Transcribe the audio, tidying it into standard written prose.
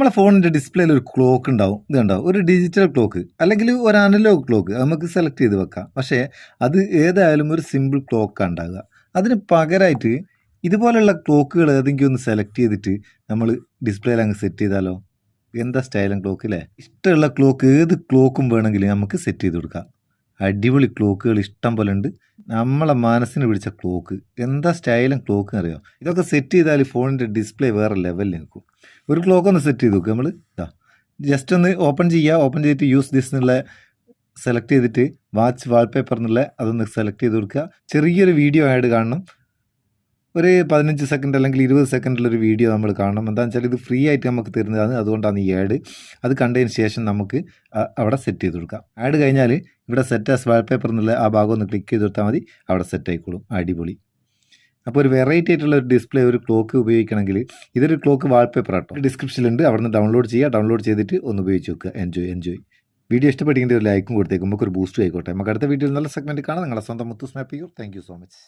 നമ്മളെ ഫോണിൻ്റെ ഡിസ്പ്ലേയിൽ ഒരു ക്ലോക്ക് ഉണ്ടാവും. ഇത് കണ്ടാവും, ഒരു ഡിജിറ്റൽ ക്ലോക്ക് അല്ലെങ്കിൽ ഒരു അനലോഗ് ക്ലോക്ക് നമുക്ക് സെലക്ട് ചെയ്ത് വെക്കാം. പക്ഷേ അത് ഏതായാലും ഒരു സിമ്പിൾ ക്ലോക്കാണ് ഉണ്ടാകുക. അതിന് പകരമായിട്ട് ഇതുപോലെയുള്ള ക്ലോക്കുകൾ ഏതെങ്കിലും ഒന്ന് സെലക്ട് ചെയ്തിട്ട് നമ്മൾ ഡിസ്പ്ലേയിൽ അങ്ങ് സെറ്റ് ചെയ്താലോ? എന്താ സ്റ്റൈലും ക്ലോക്ക് അല്ലേ? ഇഷ്ടമുള്ള ക്ലോക്ക് ഏത് ക്ലോക്കും വേണമെങ്കിൽ നമുക്ക് സെറ്റ് ചെയ്ത് കൊടുക്കാം. അടിപൊളി ക്ലോക്കുകൾ ഇഷ്ടം പോലെ ഉണ്ട്. നമ്മളെ മനസ്സിന് പിടിച്ച ക്ലോക്ക്, എന്താ സ്റ്റൈലും ക്ലോക്ക് അറിയോ? ഇതൊക്കെ സെറ്റ് ചെയ്താൽ ഫോണിൻ്റെ ഡിസ്പ്ലേ വേറെ ലെവലിൽ നിൽക്കും. ഒരു ക്ലോക്ക് ഒന്ന് സെറ്റ് ചെയ്ത് നോക്കുക. നമ്മൾ ജസ്റ്റ് ഒന്ന് ഓപ്പൺ ചെയ്യുക. ഓപ്പൺ ചെയ്തിട്ട് യൂസ് ദിസ് എന്നുള്ള സെലക്ട് ചെയ്തിട്ട് വാച്ച് വാൾപേപ്പർ എന്നുള്ള അതൊന്ന് സെലക്ട് ചെയ്ത് കൊടുക്കുക. ചെറിയൊരു വീഡിയോ ആഡ് കാണണം. ഒരു 15 സെക്കൻഡ് അല്ലെങ്കിൽ 20 സെക്കൻഡിലൊരു വീഡിയോ നമ്മൾ കാണണം. എന്താണെന്ന് വെച്ചാൽ ഇത് ഫ്രീ ആയിട്ട് നമുക്ക് തരുന്നതാണ്, അതുകൊണ്ടാണ് ഈ ആഡ്. അത് കണ്ടതിന് ശേഷം നമുക്ക് അവിടെ സെറ്റ് ചെയ്ത് കൊടുക്കാം. ആഡ് കഴിഞ്ഞാൽ ഇവിടെ സെറ്റ് ആസ് വാൾപേപ്പർ എന്നുള്ള ആ ഭാഗം ഒന്ന് ക്ലിക്ക് ചെയ്ത് കൊടുത്താൽ മതി, അവിടെ സെറ്റ് ആയിക്കോളും. അടിപൊളി. അപ്പോൾ ഒരു വെറൈറ്റി ആയിട്ടുള്ള ഒരു ഡിസ്പ്ലേ, ഒരു ക്ലോക്ക് ഉപയോഗിക്കണമെങ്കിൽ ഇതൊരു ക്ലോക്ക് വാൾപേപ്പർ ആട്ടോ. ഡിസ്ക്രിപ്ഷനിലുണ്ട്, അവിടെ നിന്ന് ഡൗൺലോഡ് ചെയ്യുക. ഡൗൺലോഡ് ചെയ്തിട്ട് ഒന്ന് ഉപയോഗിച്ച് നോക്കുക. എൻജോയ്. വീഡിയോ ഇഷ്ടപ്പെട്ടെങ്കിൽ ഒരു ലൈക്കും കൊടുത്തേക്കും, നമുക്ക് ഒരു ബൂസ്റ്റ് ആയിക്കോട്ടെ. നമുക്ക് അടുത്ത വീഡിയോയിൽ നല്ല സെഗ്മെൻറ്റ് കാണാം. നിങ്ങളെ സ്വന്തം മുത്തു സ്നാപ്പ് ചെയ്യൂ. Thank you so much.